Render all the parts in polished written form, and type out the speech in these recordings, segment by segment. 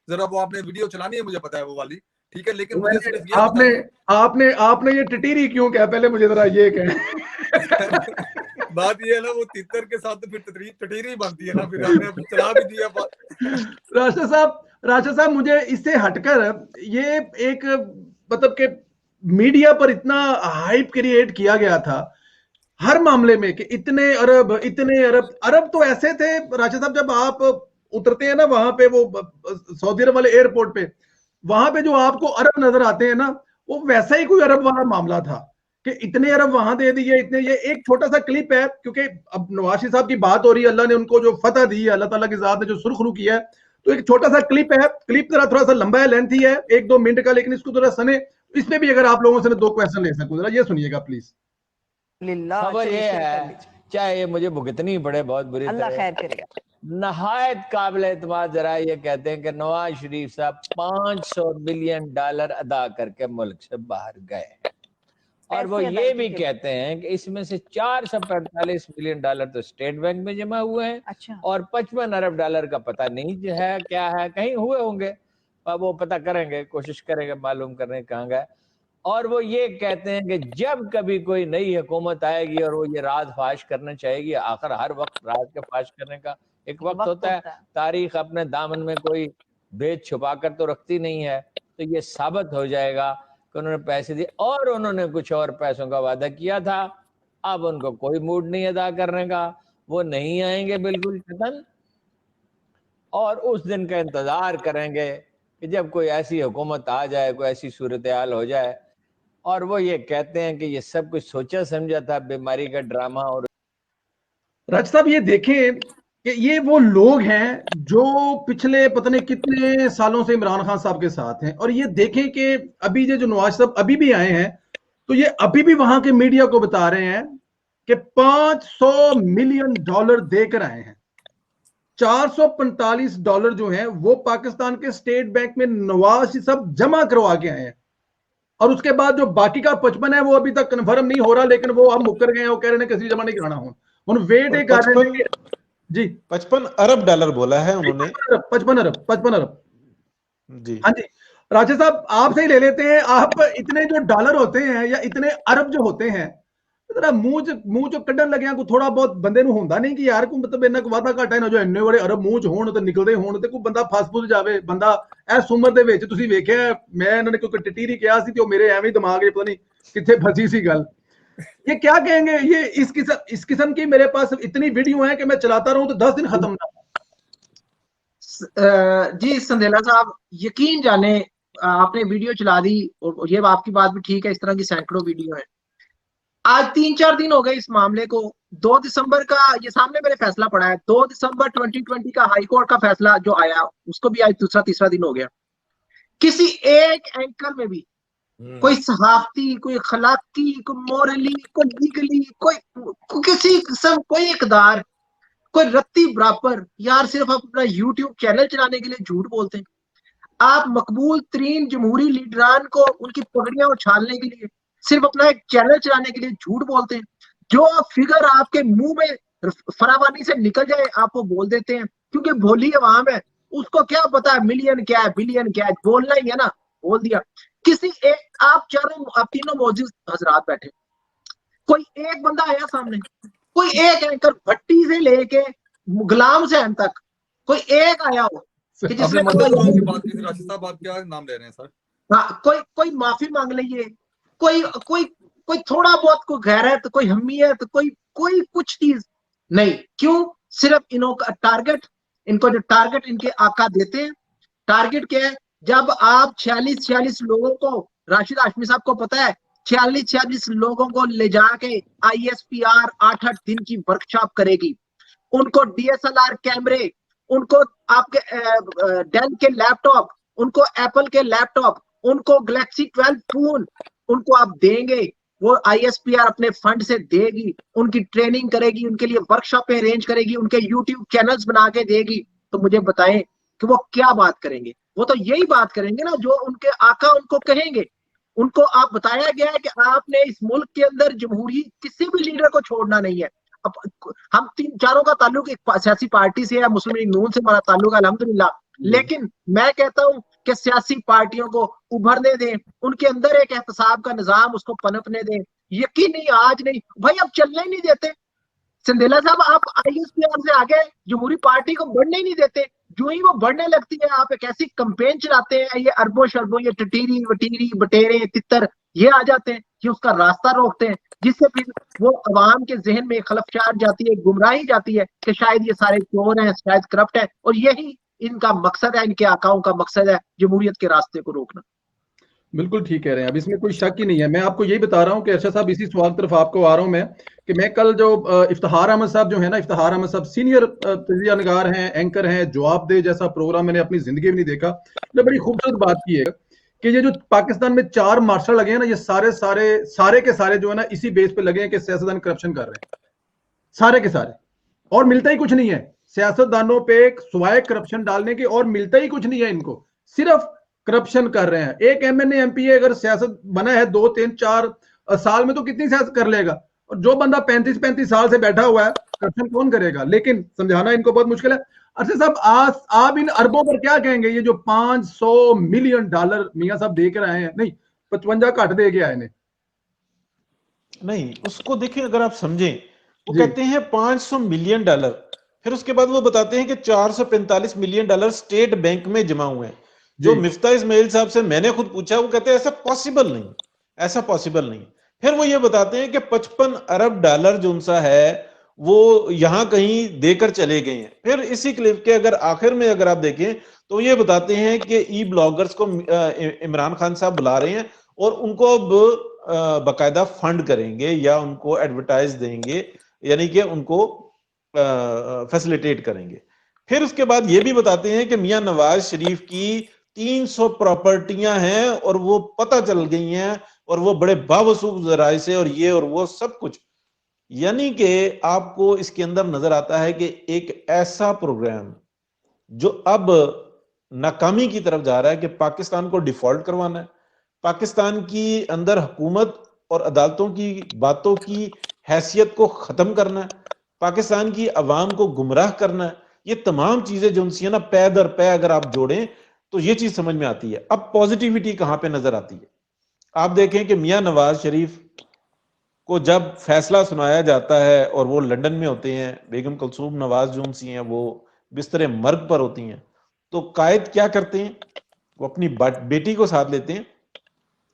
जरा वो आपने वीडियो चलानी है, मुझे पता है वो वाली, ठीक है, लेकिन मुझे सिर्फ ये आपने आपने आपने ये टिटीरी क्यों कहा, पहले मुझे जरा ये कहें। बात ये है ना, वो तितर के साथ तो फिर टटीरी बनती है ना, फिर हमने चला भी दिया। राष्ट्र साहब मुझे इससे हटकर ये एक मतलब के मीडिया पर इतना हाइप क्रिएट किया गया था हर मामले में कि इतने अरब अरब तो ऐसे थे राष्ट्र साहब, जब आप उतरते हैं ना वहां पे वो सऊदी अरब वाले एयरपोर्ट पे, वहां पे जो आपको अरब नजर आते हैं ना, वो वैसा ही कोई अरब वाला मामला था कि इतने अरब वहां दे दिए इतने। ये एक छोटा सा क्लिप है, क्योंकि अब नवाज शरीफ साहब की बात हो रही है, अल्लाह ने उनको जो फतह दी है, अल्लाह ताला की जात ने जो सुर्खरू किया है, तो एक छोटा सा क्लिप है, क्लिप जरा थोड़ा सा लंबा है, लेंथी है, 1-2 मिनट का, लेकिन इसको थोड़ा सने, इसमें भी अगर आप लोगों से 2 क्वेश्चन ले सकूं, जरा ये सुनिएगा प्लीज। खबर ये है, चाहे ये मुझे भुगतनी पड़े बहुत बुरी अल्लाह तरह, खैर करेगा, नहायत काबिल एतमाद जरा ये कहते हैं कि नवाज शरीफ साहब $500 बिलियन अदा करके मुल्क से बाहर गए, और वो ये भी कहते हैं कि इसमें से $445 बिलियन तो स्टेट बैंक में जमा हुए हैं। अच्छा। और $55 अरब का पता नहीं जो है क्या है, कहीं हुए होंगे, वो पता करेंगे, कोशिश करेंगे मालूम करने कहाँ गए। और वो ये कहते हैं कि जब कभी कोई नई हुकूमत आएगी और वो ये राज फाश करना चाहेगी, आखिर हर वक्त राज के फाश करने का एक वक्त होता है, तारीख अपने दामन में कोई भेद छुपा कर तो रखती नहीं है, तो ये साबित हो जाएगा कि उन्होंने पैसे दिए और उन्होंने कुछ और पैसों का वादा किया था। अब उनको कोई मूड नहीं अदा करने का, वो नहीं आएंगे बिल्कुल कतन, और उस दिन का इंतजार करेंगे कि जब कोई ऐसी हुकूमत आ जाए, कोई ऐसी सूरत हाल हो जाए। और वो ये कहते हैं कि ये सब कुछ सोचा समझा था, बीमारी का ड्रामा। और राज साहब ये देखें कि ये वो लोग हैं जो पिछले पता नहीं कितने सालों से इमरान खान साहब के साथ हैं, और ये देखें कि अभी जो नवाज साहब अभी भी आए हैं, तो ये अभी भी वहां के मीडिया को बता रहे हैं कि $500 मिलियन देकर आए हैं। $445 जो हैं वो पाकिस्तान के स्टेट बैंक में नवाज शरीफ साहब जमा करवा के आए हैं, और उसके बाद जो बाकी का 55 है वो अभी तक कन्फर्म नहीं हो रहा, लेकिन वो हम मुकर गए हैं, वो कह रहे हैं किसी जमा नहीं कराना हो। वेट एक जी $55 अरब बोला है उन्होंने, 55 अरब जी। हाँ जी राजेश साहब, आपसे ही ले लेते हैं। आप इतने जो डॉलर होते हैं या इतने अरब जो होते हैं, जरा मूंह जो कड्डन लगे को थोड़ा बहुत बंदे ਨੂੰ ਹੁੰਦਾ नहीं कि यार को मतलब इन्ना वादा घाटा ना जो इन्ने बड़े अरब मूंह ਚ ਹੋਣ ਤੇ ਨਿਕਲਦੇ ਹੋਣ ਤੇ ਕੋਈ ਬੰਦਾ ਫਸ ਫੁਸ ਜਾਵੇ। ਬੰਦਾ ਇਸ ਉਮਰ ਦੇ ਵਿੱਚ ਤੁਸੀਂ ਵੇਖਿਆ, ਮੈਂ ਇਹਨਾਂ ਨੇ ਕੋਈ ਟਟੀਰੀ ਕਿਹਾ ਸੀ ਤੇ ਉਹ ਮੇਰੇ ਐਵੇਂ ਹੀ ਦਿਮਾਗ 'ਚ ਪਤਾ नहीं कितने फंसी सी गल। ये क्या कहेंगे, ये इस किस्म की मेरे पास इतनी वीडियो है कि मैं चलाता रहूं तो 10 दिन खत्म ना। जी संदेला साहब, यकीन जाने आपने वीडियो चला दी, और ये आपकी बात भी ठीक है, इस तरह की सैकड़ों वीडियो है। आज 3-4 दिन हो गए इस मामले को। 2 दिसंबर का ये सामने मेरे फैसला पड़ा है, 2 दिसंबर 2020 का हाई कोर्ट का फैसला जो आया, उसको भी आज दूसरा तीसरा दिन हो गया। किसी एक एंकर में भी कोई सहाफती, कोई अखलाकी, कोई मोरली, कोई लीगली, कोई किसी किस्म, कोई इकदार, कोई रत्ती बराबर, यार सिर्फ आप अपना यूट्यूब चैनल चलाने के लिए झूठ बोलते हैं। आप मकबूल तरीन जमहूरी लीडरान को उनकी पगड़ियां उछालने के लिए, सिर्फ अपना एक चैनल चलाने के लिए झूठ बोलते हैं। जो फिगर आपके मुंह में फरावानी से निकल जाए आप वो बोल देते हैं, क्योंकि भोली अवाम है, उसको क्या पता है मिलियन क्या है, बिलियन क्या है, बोलना ही है ना, बोल दिया। किसी एक, आप तीनों मौजूद हजरात बैठे, कोई एक बंदा आया सामने, कोई एक एंकर भट्टी से लेके गुलाम से तक कोई एक आया हो कि जिसने बात क्या नाम ले रहे हैं सर? हाँ, कोई माफी मांग लीजिए, कोई थोड़ा बहुत कोई गैरत, कोई हमीयत, कोई कुछ चीज नहीं। क्यों? सिर्फ इनका टारगेट, इनको जो टारगेट इनके आका देते हैं, टारगेट क्या है? जब आप 46 लोगों को, राशिद हाशमी साहब को पता है, 46 लोगों को ले जाके ISPR 8-8 दिन की वर्कशॉप करेगी, उनको DSLR कैमरे, उनको आपके डेल के लैपटॉप, उनको एप्पल के लैपटॉप, उनको गैलेक्सी 12 फोन उनको आप देंगे, वो ISPR अपने फंड से देगी, उनकी ट्रेनिंग करेगी, उनके लिए वर्कशॉप अरेंज करेगी, उनके YouTube चैनल्स बना के देगी। तो मुझे बताएं कि वो क्या बात करेंगे? वो तो यही बात करेंगे ना जो उनके आका उनको कहेंगे। उनको आप बताया गया है कि आपने इस मुल्क के अंदर जमहूरी किसी भी लीडर को छोड़ना नहीं है। अब हम 3-4 का ताल्लुक एक सियासी पार्टी से है, मुस्लिम लीग नून से हमारा ताल्लुक है अल्हम्दुलिल्लाह, लेकिन मैं कहता हूं कि सियासी पार्टियों को उभरने दें, उनके अंदर एक एहतसाब का निजाम उसको पनपने दें। यकीन नहीं, आज नहीं भाई, अब चलने ही नहीं देते। सिंधेला साहब, आप आईएसपीआर से आगे जमहूरी पार्टी को बढ़ने ही नहीं देते। जो ही वो बढ़ने लगती है, आप एक ऐसी कंपेन चलाते हैं, ये अरबों शरबों, ये टटीरी वटीरी बटेरे तितर ये आ जाते हैं, ये उसका रास्ता रोकते हैं, जिससे फिर वो अवाम के जहन में खलफचार जाती है, गुमराही जाती है कि शायद ये सारे चोर हैं, शायद करप्ट है। और यही इनका मकसद है, इनके आकाओं का मकसद है, जमहूरियत के रास्ते को रोकना। बिल्कुल ठीक कह रहे हैं, अब इसमें कोई शक ही नहीं है। मैं आपको यही बता रहा हूं कि अर्शद साहब, इसी सवाल की तरफ आपको आ रहा हूं मैं, कि मैं कल जो इफ्तिखार अहमद साहब जो है ना, इफ्तिखार अहमद साहब सीनियर तजिया निगार हैं, एंकर हैं, जवाबदेह जैसा प्रोग्राम मैंने अपनी जिंदगी में नहीं देखा। ने बड़ी खूबसूरत बात की है कि ये जो पाकिस्तान में 4 मार्शल लगे हैं ना, ये सारे के सारे जो है ना, इसी बेस पे लगे हैं कि सियासतदान करप्शन कर रहे हैं, सारे के सारे, और मिलता ही कुछ नहीं है सियासतदानों पे स्वाय करप्शन डालने की, और मिलता ही कुछ नहीं है इनको, सिर्फ करप्शन कर रहे हैं। एक एमएनए एमपीए अगर सियासत बना है 2 3 4 साल में, तो कितनी सियासत कर लेगा? और जो बंदा 35 साल से बैठा हुआ है, करप्शन कौन करेगा? लेकिन समझाना इनको बहुत मुश्किल है। अर्शद साहब, आप इन अरबों पर क्या कहेंगे? ये जो $500 मिलियन मियां साहब दे कर आए हैं, नहीं 55 घट दे के आए ने, नहीं उसको देखें, अगर आप समझें, वो जी। कहते हैं $500 मिलियन, फिर उसके बाद वो बताते हैं कि $445 मिलियन स्टेट बैंक में जमा हुए हैं। जो जी। मिफ्ता इस्माइल साहब से मैंने खुद पूछा, वो कहते हैं ऐसा पॉसिबल नहीं, ऐसा पॉसिबल नहीं। फिर वो ये बताते हैं कि $55 अरब जो उनसा है वो यहां कहीं देकर चले गए हैं। फिर इसी क्लिप के अगर आखिर में अगर आप देखें, तो ये बताते हैं कि ई ब्लॉगर्स को इमरान खान साहब बुला रहे हैं और उनको अब बाकायदा फंड करेंगे या उनको एडवर्टाइज देंगे, यानी कि उनको फैसिलिटेट करेंगे। फिर उसके बाद ये भी बताते हैं कि मियां नवाज शरीफ की 300 प्रॉपर्टियां हैं और वो पता चल गई हैं, और वो बड़े बावसूख जराए से, और ये और वो सब कुछ। यानी कि आपको इसके अंदर नजर आता है कि एक ऐसा प्रोग्राम जो अब नाकामी की तरफ जा रहा है, कि पाकिस्तान को डिफॉल्ट करवाना है, पाकिस्तान की अंदर हुकूमत और अदालतों की बातों की हैसियत को खत्म करना है, पाकिस्तान की अवाम को गुमराह करना है। ये तमाम चीजें जो उनसी है ना, पै दर पै अगर आप जोड़ें तो ये चीज समझ में आती है। अब पॉजिटिविटी कहां पे नजर आती है? आप देखें कि मियां नवाज शरीफ को जब फैसला सुनाया जाता है और वो लंदन में होते हैं, बेगम कुलसूम नवाज जो उनसी हैं वो बिस्तरे मर्ग पर होती हैं, तो कायद क्या करते हैं? वो अपनी बेटी को साथ लेते हैं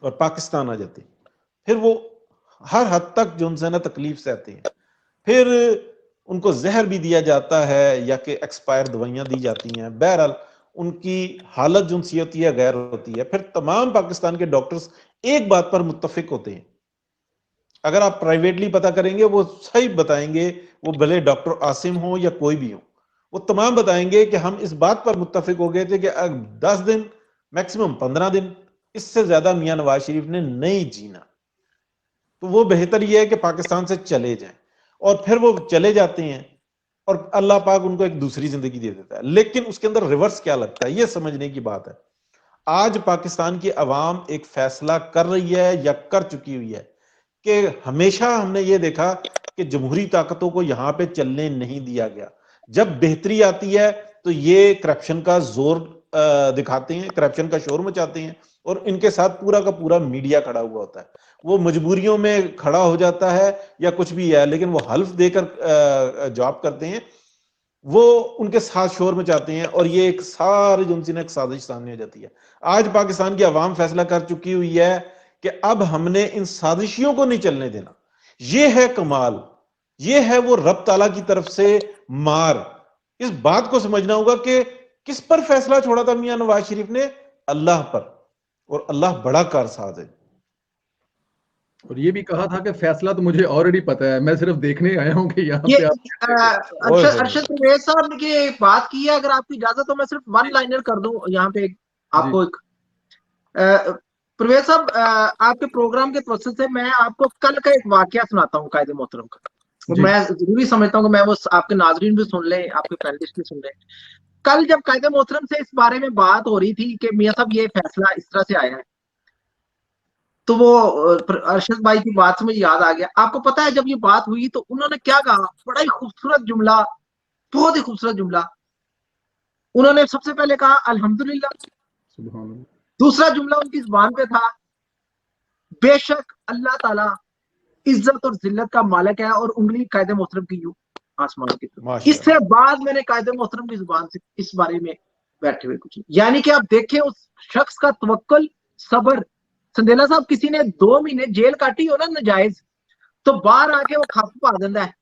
और पाकिस्तान आ जाते हैं। फिर वो हर हद तक जो उनसे ना तकलीफ सहते हैं। फिर उनको जहर भी दिया जाता है या कि एक्सपायर दवाइयां दी जाती हैं। बहरहाल उनकी हालत जो उनसी होती है गैर होती है। फिर तमाम पाकिस्तान के डॉक्टर्स एक बात पर मुत्तफिक होते हैं, अगर आप प्राइवेटली पता करेंगे वो सही बताएंगे, वो भले डॉक्टर आसिम हो या कोई भी हो, वो तमाम बताएंगे कि हम इस बात पर मुत्तफिक हो गए थे कि 10 दिन मैक्सिमम 15 दिन, इससे ज्यादा मियां नवाज शरीफ ने नहीं जीना, तो वो बेहतर ये है कि पाकिस्तान से चले जाएं। और फिर वो चले जाते हैं और अल्लाह पाक उनको एक दूसरी जिंदगी दे देता है। लेकिन उसके अंदर रिवर्स क्या लगता है, ये समझने की बात है। आज पाकिस्तान की अवाम एक फैसला कर रही है या कर चुकी हुई है कि हमेशा हमने ये देखा कि जमहूरी ताकतों को यहां पे चलने नहीं दिया गया। जब बेहतरी आती है तो ये करप्शन का जोर दिखाते हैं, करप्शन का शोर मचाते हैं, और इनके साथ पूरा का पूरा मीडिया खड़ा हुआ होता है। वो मजबूरियों में खड़ा हो जाता है या कुछ भी है, लेकिन वो हल्फ देकर जॉब करते हैं, वो उनके साथ शोर मचाते हैं, और ये एक सारी जो उनसे एक साजिश सामने आ जाती है। आज पाकिस्तान की अवाम फैसला कर चुकी हुई है कि अब हमने इन साजिशियों को नहीं चलने देना। ये है कमाल, ये है वो रब ताला की तरफ से मार। इस बात को समझना होगा कि किस पर फैसला छोड़ा था मियां नवाज शरीफ ने? अल्लाह पर, और अल्लाह बड़ा कारसाज है। और ये भी कहा था कि फैसला तो मुझे ऑलरेडी पता है, मैं सिर्फ देखने आया हूं कि यहाँ ये पे आप अरशद परवेज साहब ने ये बात की है, अगर आपकी इजाजत हो मैं सिर्फ वन लाइनर कर दूं यहाँ पे आपको एक। परवेज साहब, आपके प्रोग्राम के प्रोसेस से मैं आपको कल का एक वाकया सुनाता हूँ कायदे मोहतरम का। मैं जरूरी समझता हूँ कि मैं वो आपके नाजरीन भी सुन लें, आपके पैनलिस्ट भी सुन लें। कल जब कायदे मोहतरम से इस बारे में बात हो रही थी कि मियां साहब ये फैसला इस तरह से आया है, तो वो अरशद भाई की बात से मुझे याद आ गया। आपको पता है जब ये बात हुई तो उन्होंने क्या कहा? बड़ा ही खूबसूरत जुमला, बहुत ही खूबसूरत जुमला। उन्होंने सबसे पहले कहा अल्हम्दुलिल्लाह, सुभान अल्लाह। दूसरा जुमला उनकी जुबान पे था बेशक अल्लाह ताला इज्जत और जिल्लत का मालिक है, और उंगली कायदे मोहतरम की यूं आसमान की तरफ। माशाअल्लाह। इससे बाद मैंने कायदे मोहतरम की जुबान से इस बारे में बैठे हुए कुछ, यानी कि आप देखें उस शख्स का तवक्कुल, सब्र। संदेला साहब, किसी ने 2 महीने जेल काटी हो ना नजायज, तो बाहर आके वो खप पा देता है,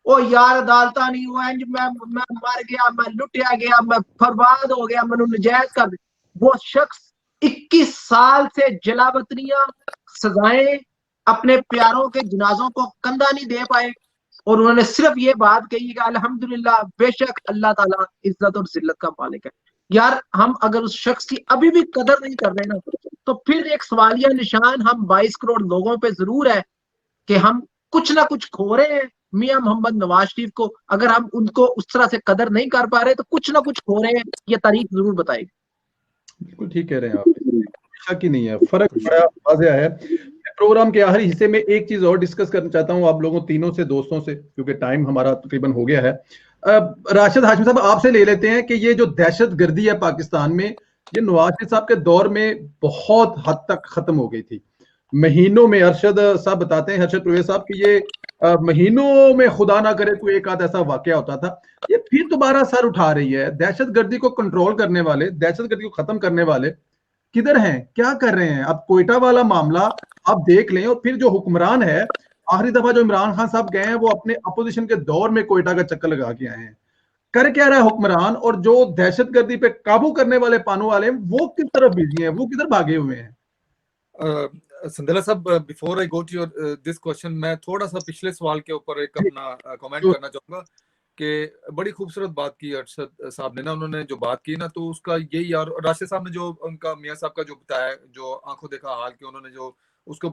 ओ यार अदालता नहीं हुआ, मैं मर गया, मैं लुटिया गया, मैं बर्बाद हो गया, मैंने नजायज कर दिया। वो शख्स 21 साल से जलावतनियां, सजाएं, अपने प्यारों के जनाजों को कंधा नहीं दे पाए, और उन्होंने सिर्फ ये बात कही कि अल्हम्दुलिल्लाह, बेशक अल्लाह ताला इज्जत और जिल्लत का मालिक है। यार, हम अगर उस शख्स की अभी भी कदर नहीं कर रहे ना, तो फिर एक सवालिया निशान हम 22 करोड़ लोगों पे जरूर है कि हम कुछ ना कुछ खो रहे हैं। मियां मोहम्मद नवाज शरीफ को अगर हम उनको उस तरह से कदर नहीं कर पा रहे, तो कुछ ना कुछ खो रहे हैं, ये तारीख जरूर बताएगी। बिल्कुल ठीक कह रहे हैं आप, शक ही नहीं है, फर्क बड़ा वाज़ेह है। प्रोग्राम के आखिरी हिस्से में एक चीज और डिस्कस करना चाहता हूं आप लोगों तीनों से, दोस्तों से, क्योंकि टाइम हमारा तकरीबन हो गया है। राशिद हाशमी साहब, आपसे ले लेते हैं कि ये जो दहशतगर्दी है पाकिस्तान में, ये नवाज शरीफ साहब के दौर में बहुत हद तक खत्म हो गई थी। महीनों में, अरशद साहब बताते हैं, हर्षद परवेज साहब, कि ये महीनों में खुदा ना करे कोई एक आध ऐसा वाकया होता था। ये फिर दोबारा सर उठा रही है। दहशतगर्दी को कंट्रोल करने वाले, दहशतगर्दी को खत्म करने वाले किधर हैं, क्या कर रहे हैं? अब कोयटा वाला मामला आप देख लें, और फिर जो हुक्मरान है, आखिरी दफा जो इमरान खान साहब गए हैं, वो अपने अपोजिशन के दौर में कोयटा का चक्कर लगा के आए हैं। कर क्या रहा है हुक्मरान, और जो दहशतगर्दी पे काबू करने वाले पानों वाले हैं, वो किस तरफ बिजी हैं, वो किधर भागे हुए हैं? संदेला साहब, before I go to your this question, मैं थोड़ा सा पिछले सवाल के ऊपर एक अपना कमेंट करना चाहूंगा कि बड़ी खूबसूरत बात की अरशद साहब ने ना, उन्होंने जो बात की ना, तो उसका यही, और राशिद साहब ने जो उनका मियां साहब का जो बताया, जो आंखों देखा हाल के उन्होंने जो उसके ऊपर